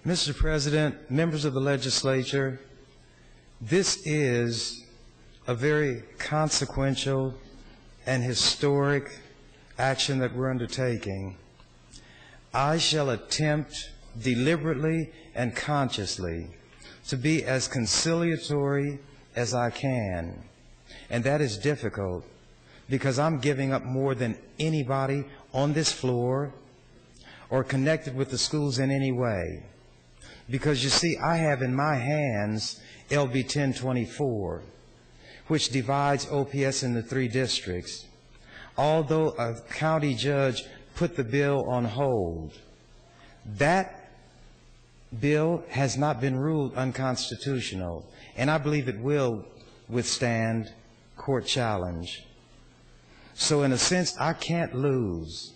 Mr. President, members of the legislature, this is a very consequential and historic action that we're undertaking. I shall attempt deliberately and consciously to be as conciliatory as I can. And that is difficult because I'm giving up more than anybody on this floor or connected with the schools in any way. Because you see, I have in my hands LB 1024, which divides OPS into 3 districts. Although a county judge put the bill on hold, that bill has not been ruled unconstitutional, and I believe it will withstand court challenge. So in a sense, I can't lose.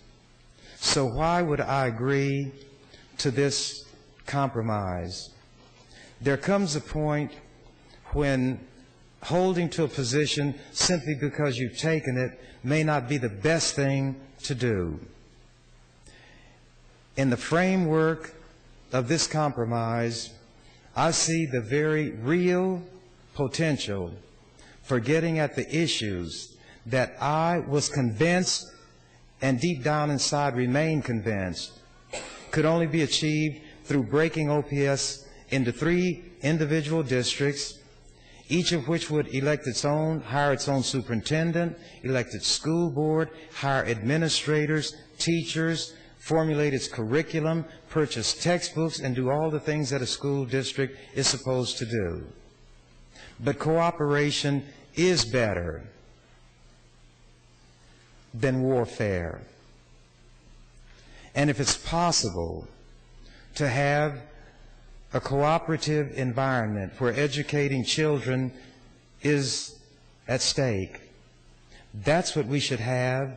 So why would I agree to this compromise? There comes a point when holding to a position simply because you've taken it may not be the best thing to do. In the framework of this compromise, I see the very real potential for getting at the issues that I was convinced and deep down inside remain convinced could only be achieved through breaking OPS into 3 individual districts, each of which would hire its own superintendent, elect its school board, hire administrators, teachers, formulate its curriculum, purchase textbooks, and do all the things that a school district is supposed to do. But cooperation is better than warfare. And if it's possible to have a cooperative environment where educating children is at stake, that's what we should have,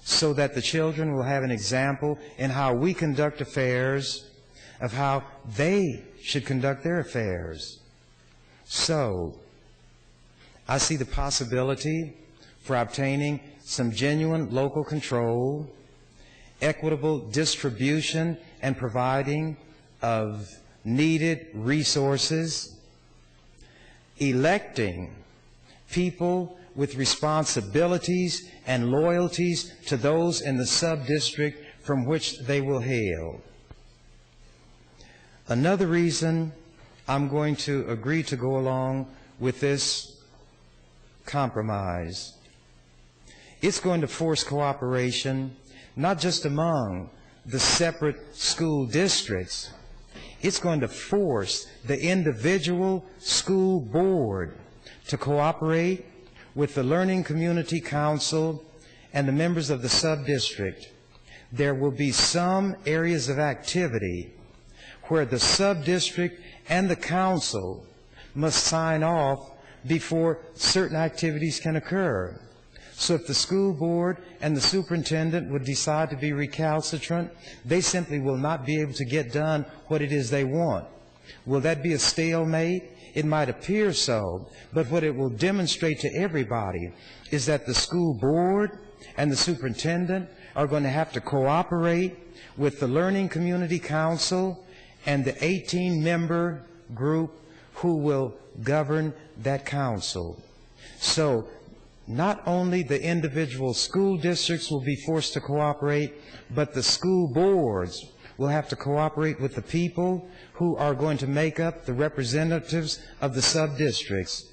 so that the children will have an example in how we conduct affairs, of how they should conduct their affairs. So, I see the possibility for obtaining some genuine local control, equitable distribution and providing of needed resources, electing people with responsibilities and loyalties to those in the sub-district from which they will hail. Another reason I'm going to agree to go along with this compromise, it's going to force cooperation not just among the separate school districts, it's going to force the individual school board to cooperate with the Learning Community Council and the members of the sub-district. There will be some areas of activity where the sub-district and the council must sign off before certain activities can occur. So if the school board and the superintendent would decide to be recalcitrant, they simply will not be able to get done what it is they want. Will that be a stalemate? It might appear so, but what it will demonstrate to everybody is that the school board and the superintendent are going to have to cooperate with the Learning Community Council and the 18-member group who will govern that council. So not only the individual school districts will be forced to cooperate, but the school boards will have to cooperate with the people who are going to make up the representatives of the sub-districts.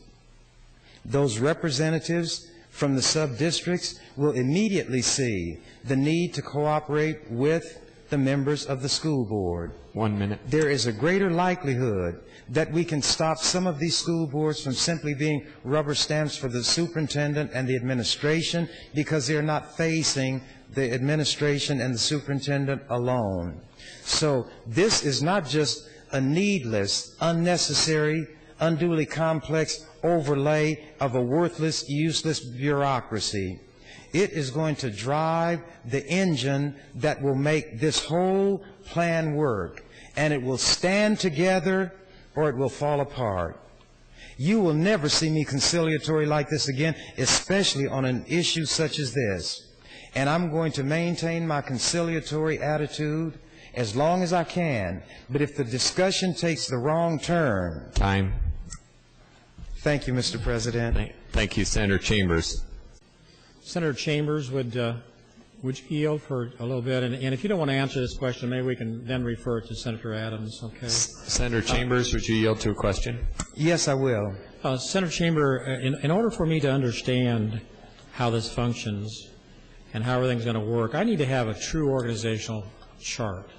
Those representatives from the sub-districts will immediately see the need to cooperate with the members of the school board. 1 minute. There is a greater likelihood that we can stop some of these school boards from simply being rubber stamps for the superintendent and the administration, because they're not facing the administration and the superintendent alone. So this is not just a needless, unnecessary, unduly complex overlay of a worthless, useless bureaucracy. It is going to drive the engine that will make this whole plan work, and it will stand together or it will fall apart. You will never see me conciliatory like this again, especially on an issue such as this. And I'm going to maintain my conciliatory attitude as long as I can. But if the discussion takes the wrong turn... Time. Thank you, Mr. President. Thank you, Senator Chambers. Senator Chambers, would you yield for a little bit? And if you don't want to answer this question, maybe we can then refer it to Senator Adams, okay? Senator Chambers, would you yield to a question? Yes, I will. Senator Chambers, in order for me to understand how this functions and how everything's going to work, I need to have a true organizational chart.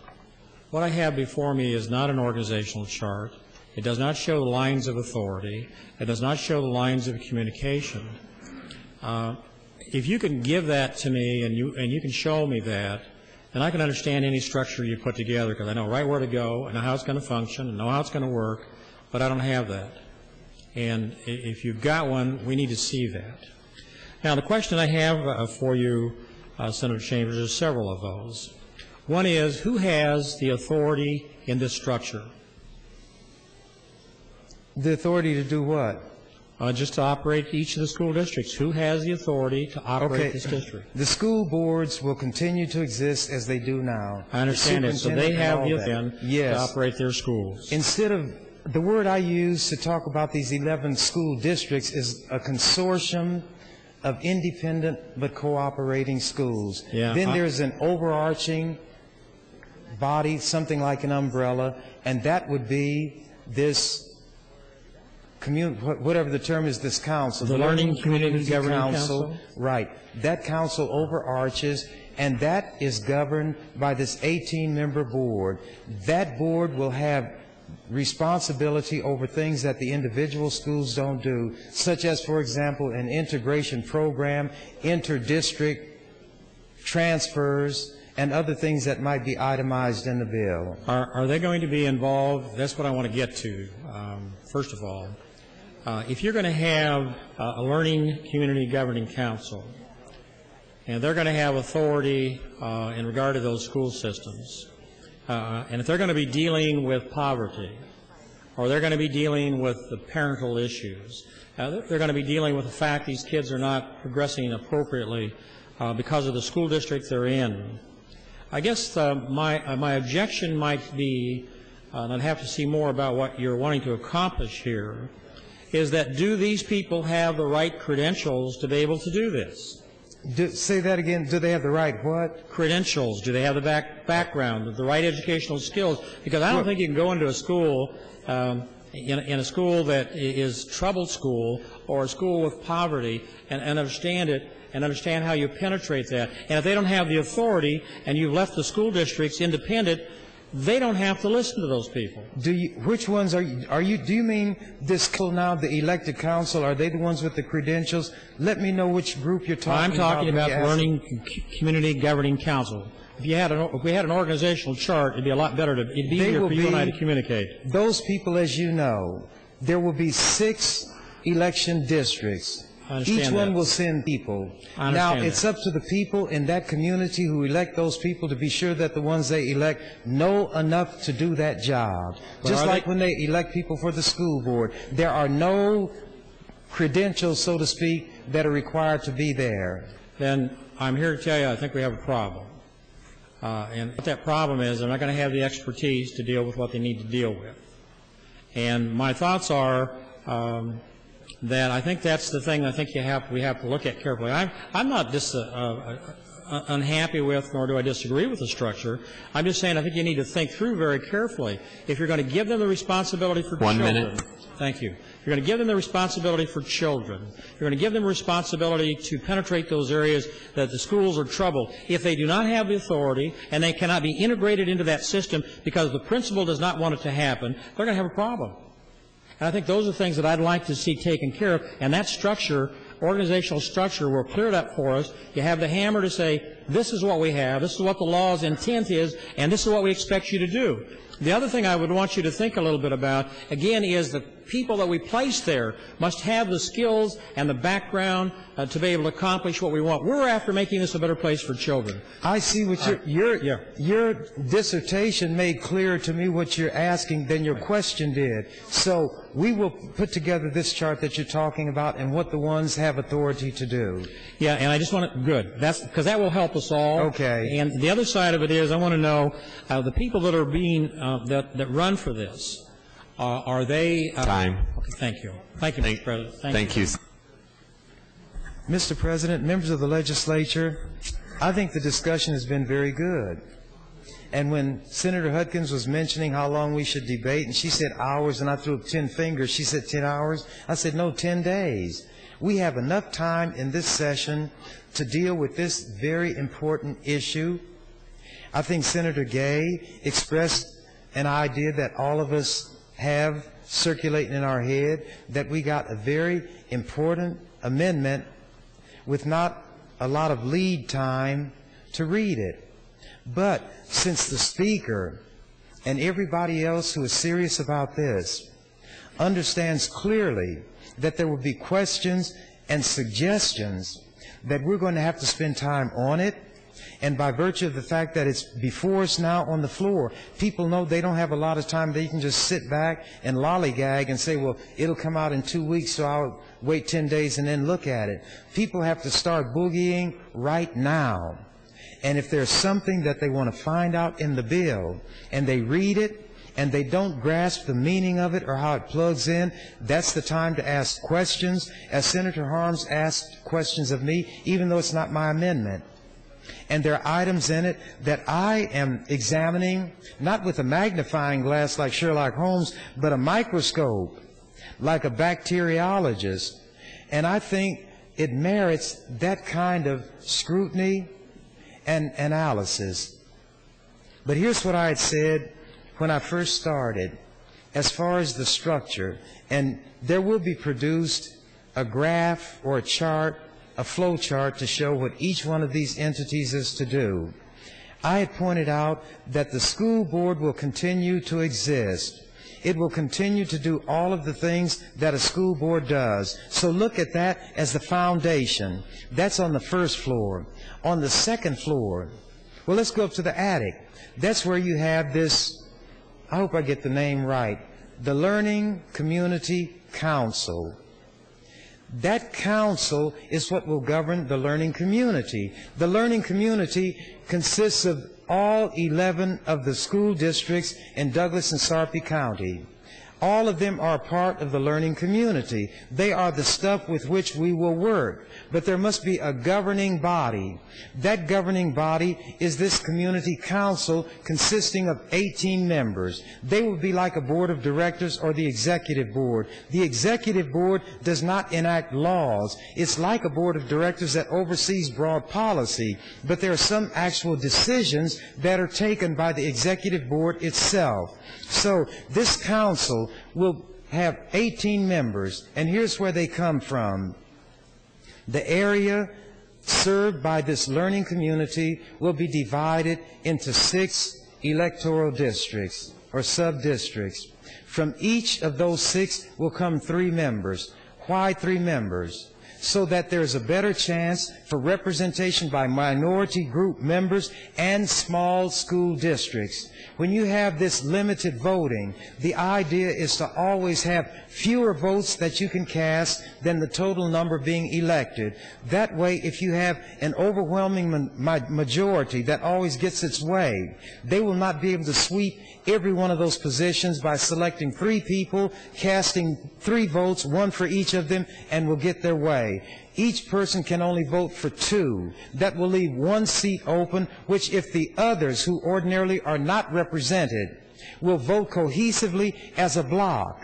What I have before me is not an organizational chart. It does not show the lines of authority. It does not show the lines of communication. If you can give that to me and you can show me that, then I can understand any structure you put together, because I know right where to go, I know how it's going to function, I know how it's going to work, but I don't have that. And if you've got one, we need to see that. Now, the question I have for you, Senator Chambers, is several of those. One is, who has the authority in this structure? The authority to do what? Just to operate each of the school districts. Who has the authority to operate this district? The school boards will continue to exist as they do now. I understand it. So they have the authority yes. to operate their schools. Instead of the word I use to talk about these 11 school districts is a consortium of independent but cooperating schools. Yeah, then there's an overarching body, something like an umbrella, and that would be this whatever the term is, this council. The Learning Community Governing Council. Right. That council overarches, and that is governed by this 18-member board. That board will have responsibility over things that the individual schools don't do, such as, for example, an integration program, inter-district transfers, and other things that might be itemized in the bill. Are they going to be involved? That's what I want to get to, first of all. If you're going to have a Learning Community Governing Council, and they're going to have authority in regard to those school systems, and if they're going to be dealing with poverty, or they're going to be dealing with the parental issues, they're going to be dealing with the fact these kids are not progressing appropriately because of the school district they're in, I guess my objection might be, and I'd have to see more about what you're wanting to accomplish here, is that do these people have the right credentials to be able to do this? Say that again. Do they have the right what? Credentials. Do they have the background, the right educational skills? Because I don't think you can go into a school, in a school that is troubled school or a school with poverty and understand it and understand how you penetrate that. And if they don't have the authority and you've left the school districts independent, they don't have to listen to those people. Which ones do you mean this now, the elected council? Are they the ones with the credentials? Let me know which group you're talking about. I'm talking about the Learning Community Governing Council. If we had an organizational chart, it'd be a lot better it'd be easier for you and I to communicate. Those people, as you know, there will be 6 election districts. Each one will send people. Now, it's up to the people in that community who elect those people to be sure that the ones they elect know enough to do that job. Just like when they elect people for the school board, there are no credentials, so to speak, that are required to be there. Then I'm here to tell you I think we have a problem. And what that problem is, they're not going to have the expertise to deal with what they need to deal with. And my thoughts are that I think that's the thing I think we have to look at carefully. I'm not just unhappy with, nor do I disagree with the structure. I'm just saying I think you need to think through very carefully. If you're going to give them the responsibility for children. 1 minute. Thank you. If you're going to give them the responsibility for children, you're going to give them responsibility to penetrate those areas that the schools are troubled. If they do not have the authority and they cannot be integrated into that system because the principal does not want it to happen, they're going to have a problem. And I think those are things that I'd like to see taken care of. And that structure, organizational structure, will clear it up for us. You have the hammer to say, this is what we have, this is what the law's intent is, and this is what we expect you to do. The other thing I would want you to think a little bit about, again, is people that we place there must have the skills and the background to be able to accomplish what we want. We're after making this a better place for children. I see what your dissertation made clearer to me what you're asking than your question did. So we will put together this chart that you're talking about and what the ones have authority to do. Yeah, and I just want to, good. That's because that will help us all. Okay. And the other side of it is I want to know the people that are being, that run for this, are they? Time. Okay, thank you. Thank you, Mr. President. Thank you. Mr. President, members of the legislature, I think the discussion has been very good. And when Senator Hudkins was mentioning how long we should debate, and she said hours, and I threw up 10 fingers, she said 10 hours. I said, no, 10 days. We have enough time in this session to deal with this very important issue. I think Senator Gay expressed an idea that all of us have circulating in our head, that we got a very important amendment with not a lot of lead time to read it. But since the Speaker and everybody else who is serious about this understands clearly that there will be questions and suggestions, that we're going to have to spend time on it, and by virtue of the fact that it's before us now on the floor, people know they don't have a lot of time. They can just sit back and lollygag and say, well, it'll come out in 2 weeks, so I'll wait 10 days and then look at it. People have to start boogieing right now. And if there's something that they want to find out in the bill, and they read it, and they don't grasp the meaning of it or how it plugs in, that's the time to ask questions, as Senator Harms asked questions of me, even though it's not my amendment. And there are items in it that I am examining, not with a magnifying glass like Sherlock Holmes, but a microscope, like a bacteriologist. And I think it merits that kind of scrutiny and analysis. But here's what I had said when I first started, as far as the structure, and there will be produced a graph or a chart, a flow chart to show what each one of these entities is to do. I had pointed out that the school board will continue to exist. It will continue to do all of the things that a school board does. So look at that as the foundation. That's on the first floor. On the second floor, well, let's go up to the attic. That's where you have this, I hope I get the name right, the Learning Community Council. That council is what will govern the learning community. The learning community consists of all 11 of the school districts in Douglas and Sarpy County. All of them are part of the learning community. They are the stuff with which we will work. But there must be a governing body. That governing body is this community council consisting of 18 members. They will be like a board of directors or the executive board. The executive board does not enact laws. It's like a board of directors that oversees broad policy. But there are some actual decisions that are taken by the executive board itself. So this council will have 18 members, and here's where they come from. The area served by this learning community will be divided into 6 electoral districts or sub-districts. From each of those 6 will come 3 members. Why 3 members? So that there's a better chance for representation by minority group members and small school districts. When you have this limited voting, the idea is to always have fewer votes that you can cast than the total number being elected. That way, if you have an overwhelming majority that always gets its way, they will not be able to sweep every one of those positions by selecting 3 people, casting 3 votes, 1 for each of them, and will get their way. Each person can only vote for 2. That will leave 1 seat open, which if the others who ordinarily are not represented will vote cohesively as a block,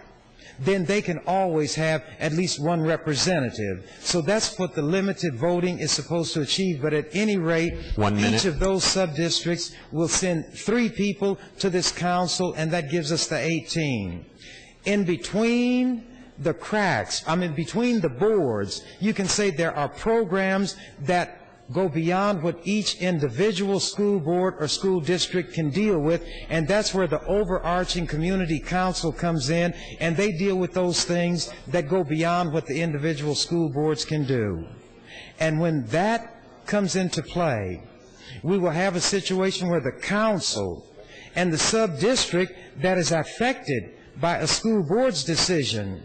then they can always have at least 1 representative. So that's what the limited voting is supposed to achieve. But at any rate, each of those sub-districts will send 3 people to this council, and that gives us the 18. In between the cracks, between the boards, you can say there are programs that go beyond what each individual school board or school district can deal with, and that's where the overarching community council comes in, and they deal with those things that go beyond what the individual school boards can do. And when that comes into play, we will have a situation where the council and the sub-district that is affected by a school board's decision,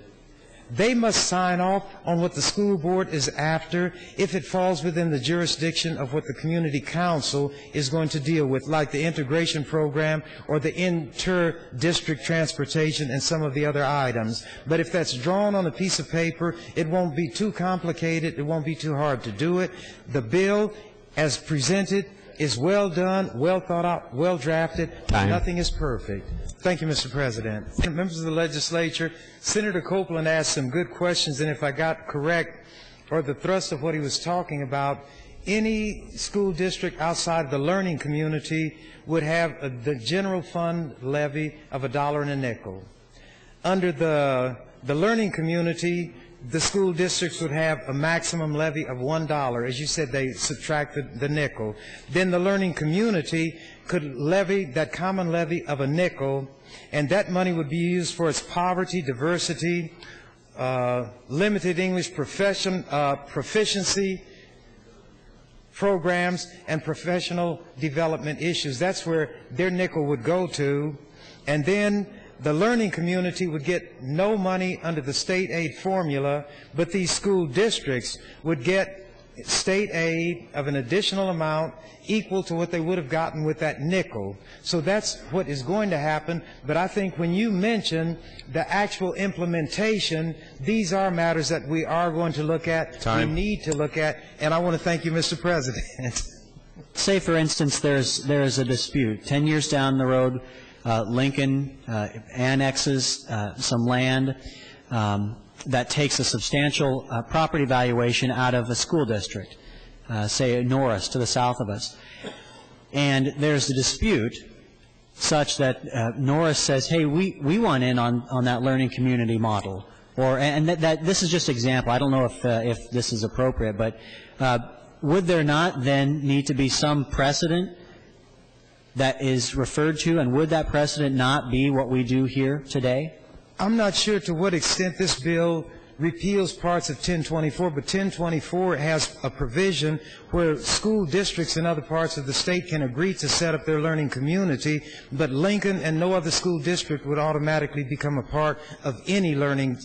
they must sign off on what the school board is after if it falls within the jurisdiction of what the community council is going to deal with, like the integration program or the inter-district transportation and some of the other items. But if that's drawn on a piece of paper, it won't be too complicated, it won't be too hard to do it. The bill, as presented, is well done, well thought out, well drafted. Time. Nothing is perfect. Thank you, Mr. President. Members of the legislature, Senator Copeland asked some good questions, and if I got correct, or the thrust of what he was talking about, any school district outside of the learning community would have the general fund levy of $1.05. Under the learning community, the school districts would have a maximum levy of $1. As you said, they subtracted the nickel. Then the learning community could levy that common levy of $0.05, and that money would be used for its poverty, diversity, limited English proficiency programs, and professional development issues. That's where their nickel would go to. And then the learning community would get no money under the state aid formula, but these school districts would get state aid of an additional amount equal to what they would have gotten with that nickel. So that's what is going to happen. But I think when you mention the actual implementation, these are matters that we are going to look at, Time. we need to look at, and I want to thank you, Mr. President. Say, for instance, there's a dispute. 10 years down the road, Lincoln annexes some land that takes a substantial property valuation out of a school district, say Norris to the south of us. And there's a dispute such that Norris says, hey, we want in on that learning community model. And that this is just an example. I don't know if this is appropriate, but would there not then need to be some precedent that is referred to, and would that precedent not be what we do here today? I'm not sure to what extent this bill repeals parts of 1024, but 1024 has a provision where school districts in other parts of the state can agree to set up their learning community, but Lincoln and no other school district would automatically become a part of any learning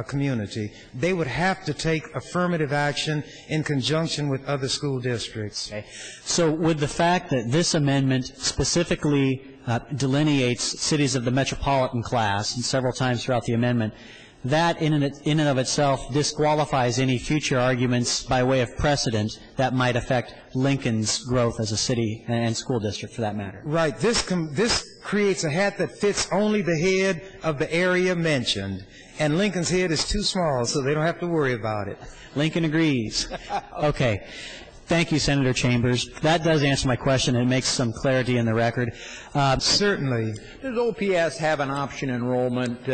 community. They would have to take affirmative action in conjunction with other school districts. Okay. So would the fact that this amendment specifically delineates cities of the metropolitan class, and several times throughout the amendment, that in and of itself disqualifies any future arguments by way of precedent that might affect Lincoln's growth as a city and school district for that matter? Right. This creates a hat that fits only the head of the area mentioned, and Lincoln's head is too small, so they don't have to worry about it. Lincoln agrees. Okay. Thank you, Senator Chambers. That does answer my question. It makes some clarity in the record. Certainly. Does OPS have an option enrollment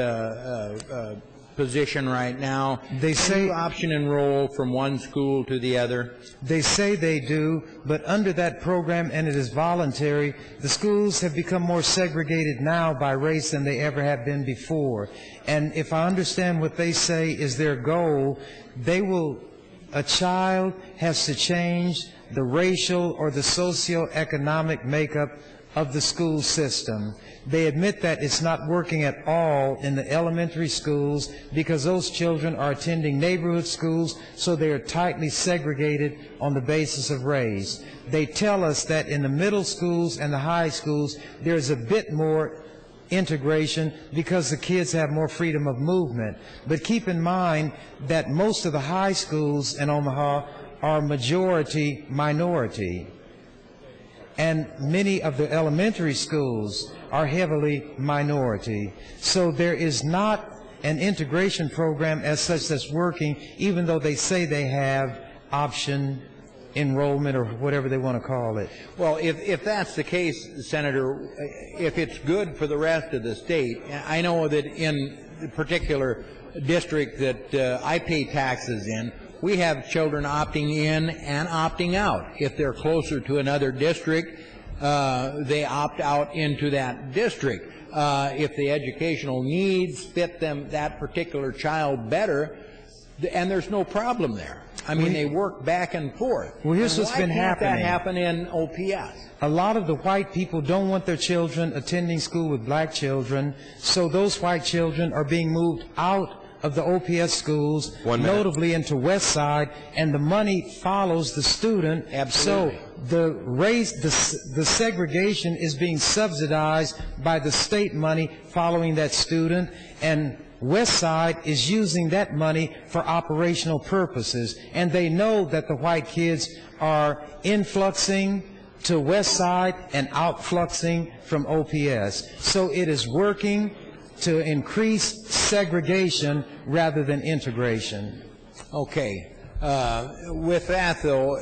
position right now? They say Can you option enroll from one school to the other? They say they do, but under that program, and it is voluntary, the schools have become more segregated now by race than they ever have been before. And if I understand what they say is their goal, a child has to change the racial or the socioeconomic makeup of the school system. They admit that it's not working at all in the elementary schools because those children are attending neighborhood schools, so they are tightly segregated on the basis of race. They tell us that in the middle schools and the high schools, there's a bit more integration because the kids have more freedom of movement. But keep in mind that most of the high schools in Omaha are majority minority. And many of the elementary schools are heavily minority. So there is not an integration program as such that's working, even though they say they have option enrollment or whatever they want to call it. Well, if that's the case, Senator, if it's good for the rest of the state, I know that in the particular district that I pay taxes in, we have children opting in and opting out. If they're closer to another district, they opt out into that district. If the educational needs fit them, that particular child better, and there's no problem there. I mean, they work back and forth. Well, here's what's been happening. Why can't that happen in OPS? A lot of the white people don't want their children attending school with black children, so those white children are being moved out of the OPS schools, notably into West Side, and the money follows the student. Absolutely. So the segregation is being subsidized by the state money following that student, and West Side is using that money for operational purposes, and they know that the white kids are influxing to West Side and outfluxing from OPS. So it is working to increase segregation rather than integration. Okay. With that, though,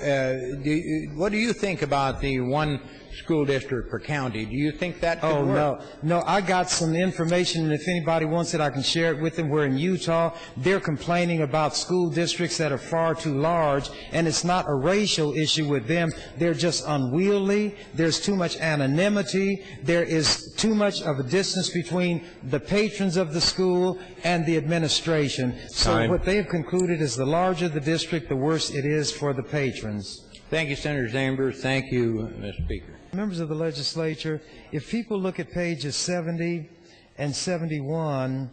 what do you think about the one school district per county? Do you think that could work? No, I got some information, and if anybody wants it, I can share it with them. We're in Utah. They're complaining about school districts that are far too large, and it's not a racial issue with them. They're just unwieldy. There's too much anonymity. There is too much of a distance between the patrons of the school and the administration. So what they've concluded is the larger the district, the worse it is for the patrons. Thank you, Senator Chambers. Thank you, Mr. Speaker. Members of the legislature, if people look at pages 70 and 71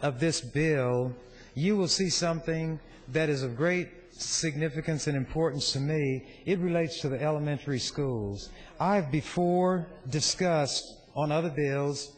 of this bill, you will see something that is of great significance and importance to me. It relates to the elementary schools. I've before discussed on other bills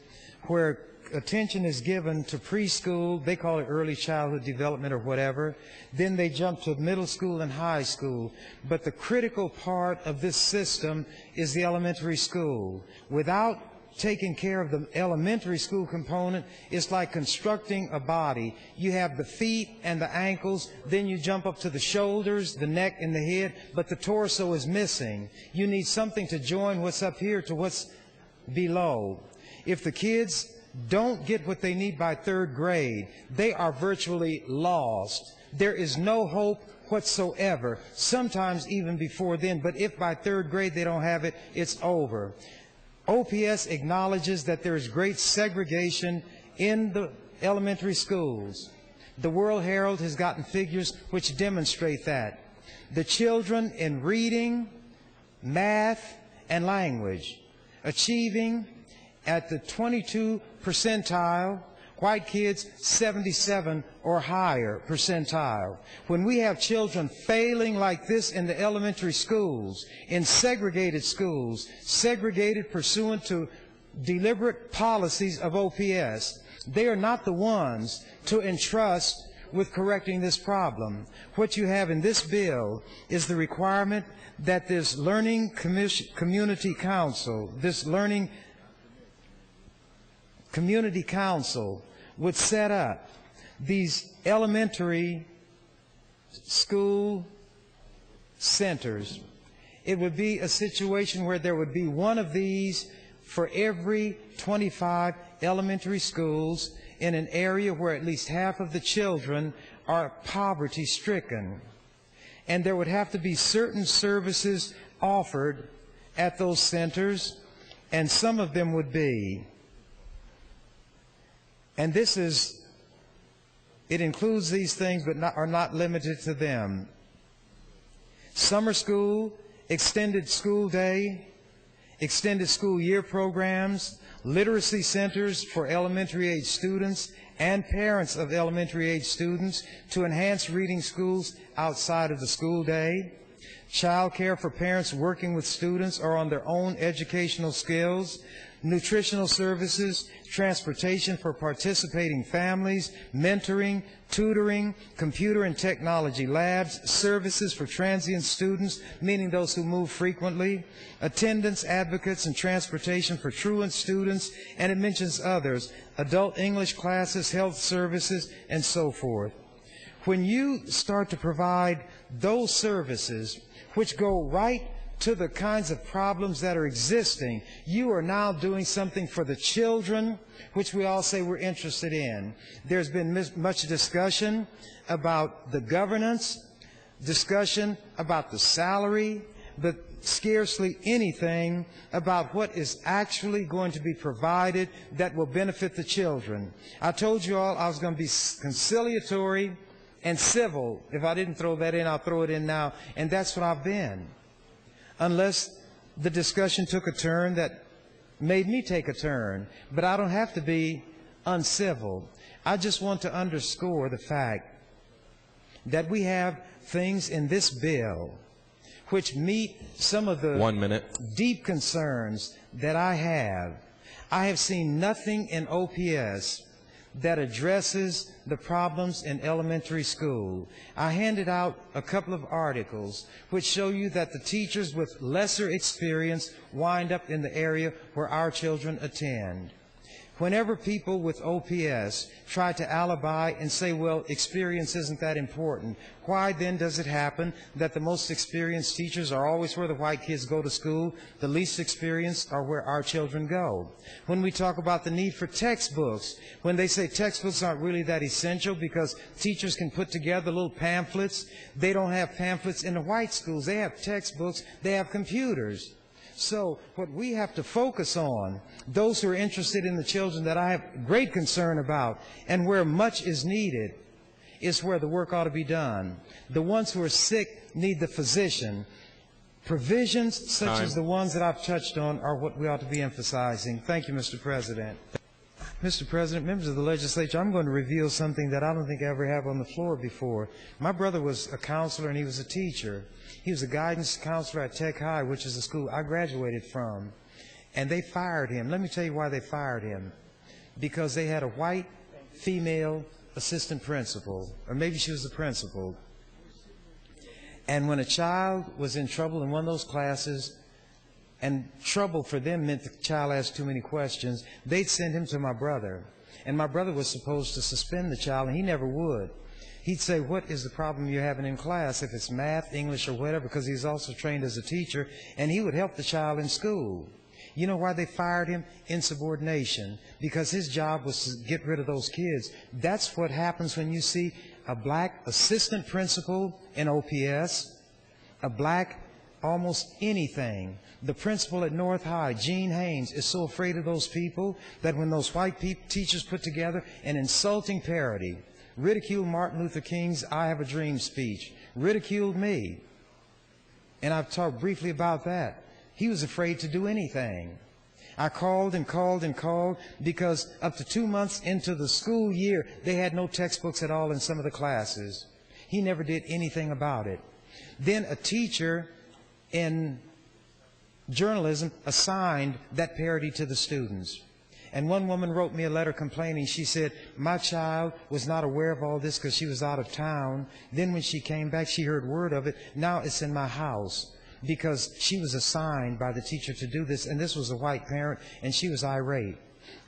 where attention is given to preschool, they call it early childhood development or whatever, then they jump to middle school and high school. But the critical part of this system is the elementary school. Without taking care of the elementary school component, it's like constructing a body. You have the feet and the ankles, then you jump up to the shoulders, the neck, and the head, but the torso is missing. You need something to join what's up here to what's below. If the kids don't get what they need by third grade, they are virtually lost. There is no hope whatsoever, sometimes even before then, but if by third grade they don't have it, it's over. OPS acknowledges that there is great segregation in the elementary schools. The World Herald has gotten figures which demonstrate that. The children in reading, math, and language achieving at the 22 percentile, white kids 77 or higher percentile. When we have children failing like this in the elementary schools, in segregated schools, segregated pursuant to deliberate policies of OPS, they are not the ones to entrust with correcting this problem. What you have in this bill is the requirement that this learning community council, this learning community council would set up these elementary school centers. It would be a situation where there would be one of these for every 25 elementary schools in an area where at least half of the children are poverty-stricken. And there would have to be certain services offered at those centers, and some of them would be, and this is, it includes these things but are not limited to them: summer school, extended school day, extended school year programs, literacy centers for elementary age students and parents of elementary age students to enhance reading schools outside of the school day, child care for parents working with students or on their own educational skills, nutritional services, transportation for participating families, mentoring, tutoring, computer and technology labs, services for transient students, meaning those who move frequently, attendance, advocates, and transportation for truant students, and it mentions others, adult English classes, health services, and so forth. When you start to provide those services, which go right to the kinds of problems that are existing, you are now doing something for the children, which we all say we're interested in. There's been much discussion about the governance discussion about the salary, but scarcely anything about what is actually going to be provided that will benefit the children. I told you all I was going to be conciliatory and civil. If I didn't throw that in, I'll throw it in now. And that's what I've been. Unless the discussion took a turn that made me take a turn. But I don't have to be uncivil. I just want to underscore the fact that we have things in this bill which meet some of the 1 minute. deep concerns that I have. I have seen nothing in OPS that addresses the problems in elementary school. I handed out a couple of articles which show you that the teachers with lesser experience wind up in the area where our children attend. Whenever people with OPS try to alibi and say, well, experience isn't that important, why then does it happen that the most experienced teachers are always where the white kids go to school, the least experienced are where our children go? When we talk about the need for textbooks, when they say textbooks aren't really that essential because teachers can put together little pamphlets, they don't have pamphlets in the white schools. They have textbooks, they have computers. So what we have to focus on, those who are interested in the children that I have great concern about and where much is needed, is where the work ought to be done. The ones who are sick need the physician. Provisions such as the ones that I've touched on are what we ought to be emphasizing. Thank you, Mr. President. Mr. President, members of the legislature, I'm going to reveal something that I don't think I ever have on the floor before. My brother was a counselor and he was a teacher. He was a guidance counselor at Tech High, which is a school I graduated from. And they fired him. Let me tell you why they fired him. Because they had a white female assistant principal, or maybe she was the principal. And when a child was in trouble in one of those classes, and trouble for them meant the child asked too many questions, they'd send him to my brother. And my brother was supposed to suspend the child, and he never would. He'd say, what is the problem you're having in class, if it's math, English, or whatever, because he's also trained as a teacher, and he would help the child in school. You know why they fired him? Insubordination. Because his job was to get rid of those kids. That's what happens when you see a black assistant principal in OPS, a black almost anything. The principal at North High, Gene Haynes, is so afraid of those people that when those white teachers put together an insulting parody, ridiculed Martin Luther King's I Have a Dream speech, ridiculed me, and I've talked briefly about that. He was afraid to do anything. I called and called and called because up to 2 months into the school year, they had no textbooks at all in some of the classes. He never did anything about it. Then a teacher in journalism assigned that parody to the students. And one woman wrote me a letter complaining. She said, my child was not aware of all this because she was out of town. Then when she came back, she heard word of it. Now it's in my house because she was assigned by the teacher to do this. And this was a white parent, and she was irate.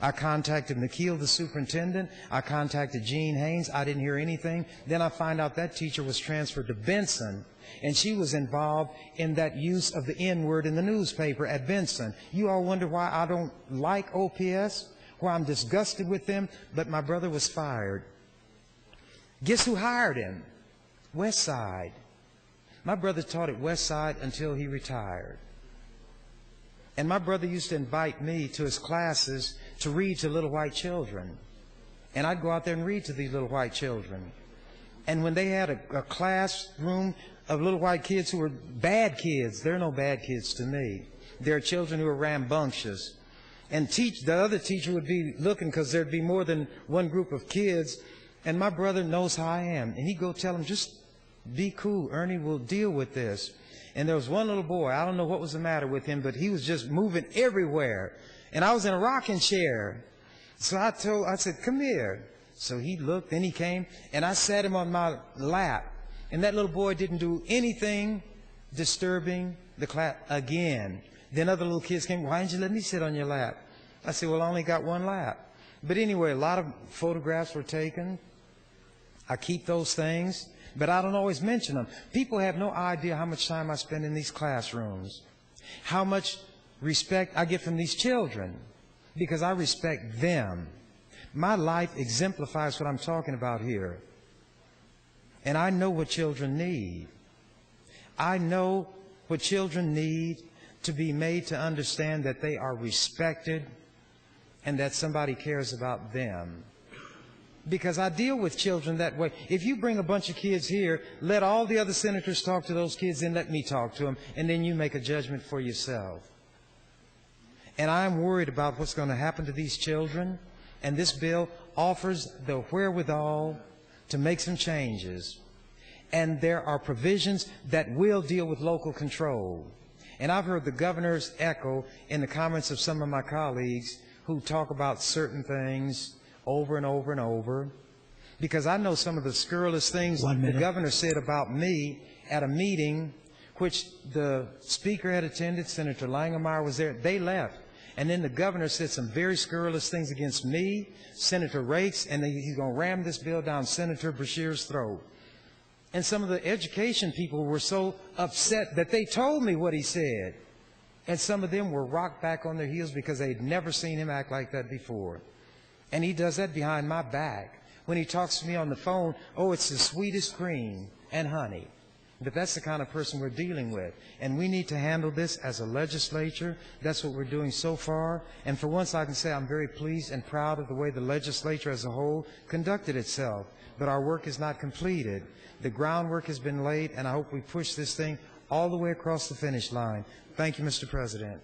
I contacted McKeel, the superintendent. I contacted Gene Haynes. I didn't hear anything. Then I find out that teacher was transferred to Benson, and she was involved in that use of the N-word in the newspaper at Benson. You all wonder why I don't like OPS, why I'm disgusted with them, but my brother was fired. Guess who hired him? Westside. My brother taught at Westside until he retired. And my brother used to invite me to his classes to read to little white children. And I'd go out there and read to these little white children. And when they had a classroom of little white kids who were bad kids, there are no bad kids to me. There are children who are rambunctious. And the other teacher would be looking because there'd be more than one group of kids. And my brother knows how I am. And he'd go tell them, just be cool. Ernie will deal with this. And there was one little boy, I don't know what was the matter with him, but he was just moving everywhere. And I was in a rocking chair. So I said, come here. So he looked, then he came, and I sat him on my lap. And that little boy didn't do anything disturbing the class again. Then other little kids came, why didn't you let me sit on your lap? I said, well, I only got one lap. But anyway, a lot of photographs were taken. I keep those things, but I don't always mention them. People have no idea how much time I spend in these classrooms, how much respect I get from these children, because I respect them. My life exemplifies what I'm talking about here. And I know what children need. I know what children need to be made to understand that they are respected and that somebody cares about them. Because I deal with children that way. If you bring a bunch of kids here, let all the other senators talk to those kids, then let me talk to them, and then you make a judgment for yourself. And I'm worried about what's going to happen to these children, and this bill offers the wherewithal to make some changes. And there are provisions that will deal with local control. And I've heard the governor's echo in the comments of some of my colleagues who talk about certain things over and over and over, because I know some of the scurrilous things the governor said about me at a meeting which the speaker had attended. Senator Langemeyer was there. They left. And then the governor said some very scurrilous things against me, Senator Rakes, and he's going to ram this bill down Senator Beshear's throat. And some of the education people were so upset that they told me what he said. And some of them were rocked back on their heels because they'd never seen him act like that before. And he does that behind my back. When he talks to me on the phone, oh, it's the sweetest cream and honey. But that's the kind of person we're dealing with. And we need to handle this as a legislature. That's what we're doing so far. And for once I can say I'm very pleased and proud of the way the legislature as a whole conducted itself. But our work is not completed. The groundwork has been laid, and I hope we push this thing all the way across the finish line. Thank you, Mr. President.